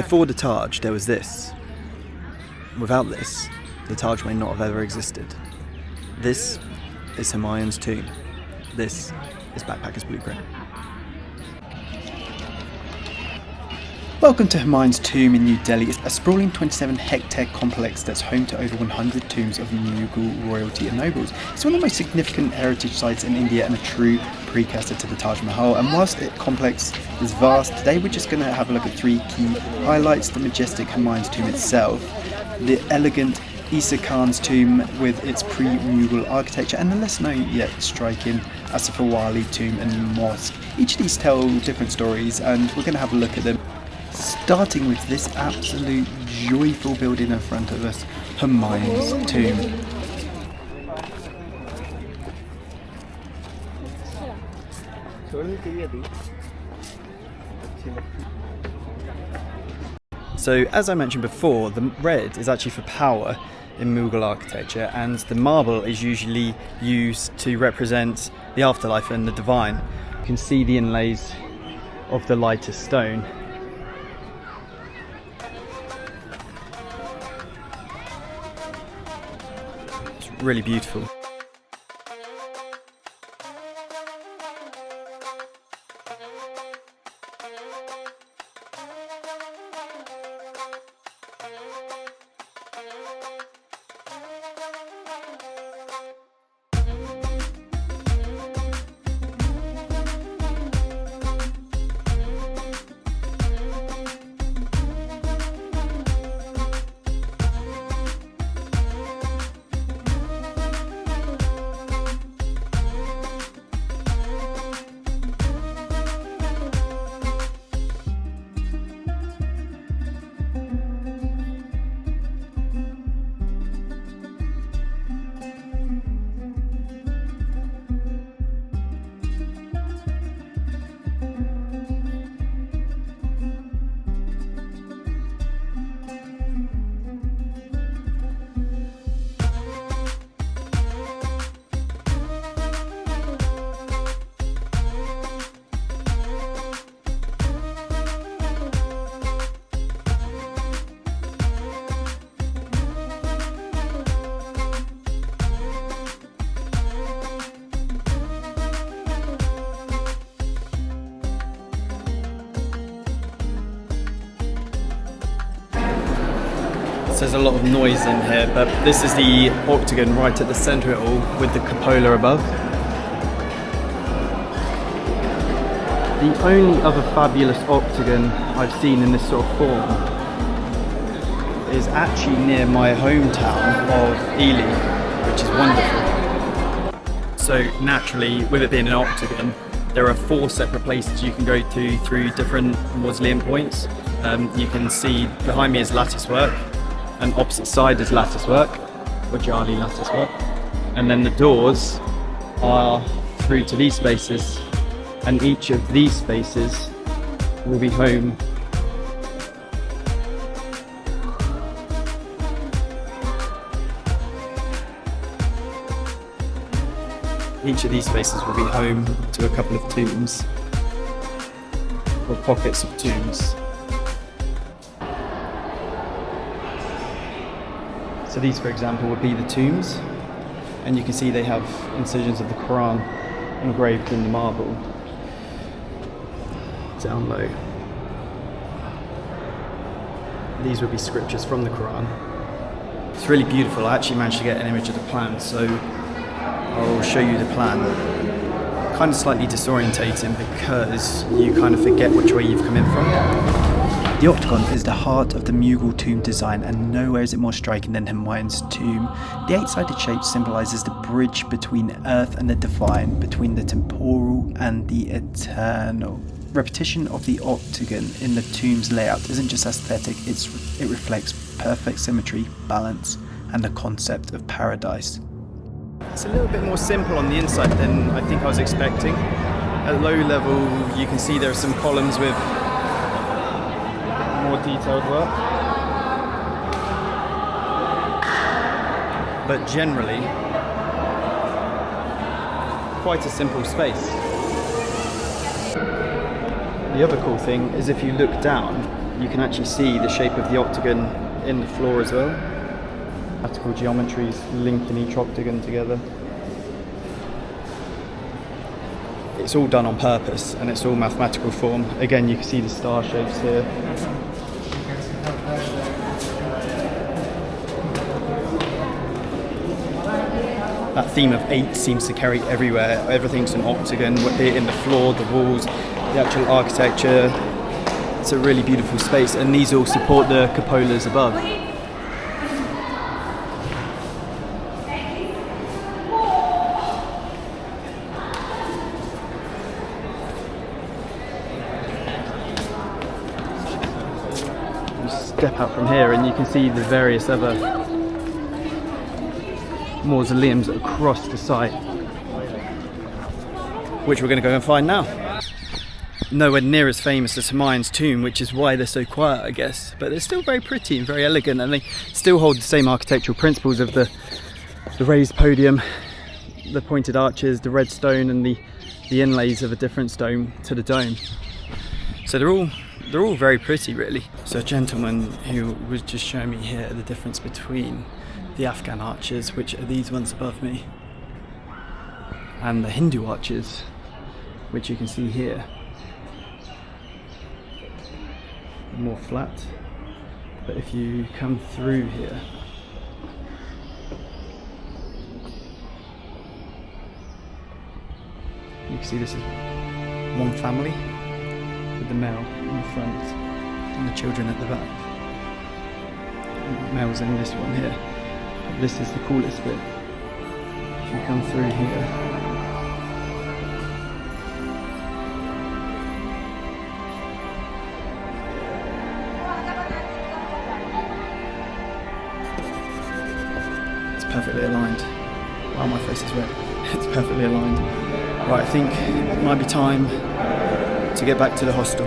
Before the Taj, there was this. Without this, the Taj may not have ever existed. This is Humayun's tomb. This is Backpacker's Blueprint. Welcome to Humayun's tomb in New Delhi. It's a sprawling 27-hectare complex that's home to over 100 tombs of Mughal royalty and nobles. It's one of the most significant heritage sites in India and a true precursor to the Taj Mahal. And whilst the complex is vast, today we're just going to have a look at three key highlights: the majestic Humayun's tomb itself, the elegant Isa Khan's tomb with its pre-Mughal architecture, and the less known yet striking Asif Wali tomb and mosque. Each of these tell different stories, and we're going to have a look at them. Starting with this absolute joyful building in front of us, Humayun's tomb. So, as I mentioned before, the red is actually for power in Mughal architecture, and the marble is usually used to represent the afterlife and the divine. You can see the inlays of the lighter stone. It's really beautiful. So there's a lot of noise in here, but this is the octagon right at the centre of it all, with the cupola above. The only other fabulous octagon I've seen in this sort of form is actually near my hometown of Ely, which is wonderful. So naturally, with it being an octagon, there are 4 separate places you can go to through different mausoleum points. You can see behind me is lattice work, and opposite side is lattice work, or Jali lattice work. And then the doors are through to these spaces, and each of these spaces will be home to a couple of tombs, or pockets of tombs. So these, for example, would be the tombs, and you can see they have incisions of the Quran engraved in the marble. Down low, these would be scriptures from the Quran. It's really beautiful. I actually managed to get an image of the plan, so I'll show you the plan. Kind of slightly disorientating because you kind of forget which way you've come in from. The octagon is the heart of the Mughal tomb design, and nowhere is it more striking than Humayun's tomb. The 8-sided shape symbolises the bridge between earth and the divine, between the temporal and the eternal. Repetition of the octagon in the tomb's layout isn't just aesthetic, it reflects perfect symmetry, balance, and the concept of paradise. It's a little bit more simple on the inside than I think I was expecting. At low level, you can see there are some columns with more detailed work, but generally quite a simple space. The other cool thing is if you look down, you can actually see the shape of the octagon in the floor as well. Mathematical geometries linking each octagon together. It's all done on purpose and it's all mathematical form. Again, you can see the star shapes here. That theme of 8 seems to carry everywhere. Everything's an octagon, be it in the floor, the walls, the actual architecture. It's a really beautiful space, and these all support the cupolas above. You step out from here and you can see the various other mausoleums across the site, which we're going to go and find now. Nowhere near as famous as Humayun's tomb, which is why they're so quiet, I guess, but they're still very pretty and very elegant, and they still hold the same architectural principles of the raised podium, the pointed arches, the red stone, and the inlays of a different stone to the dome. So they're all very pretty, really. So a gentleman who was just showing me here the difference between the Afghan arches, which are these ones above me, and the Hindu arches, which you can see here. More flat, but if you come through here, you can see this is one family with the male in the front and the children at the back. And the male's in this one here. This is the coolest bit. If you come through here, it's perfectly aligned. Wow, my face is red. It's perfectly aligned. Right, I think it might be time to get back to the hostel.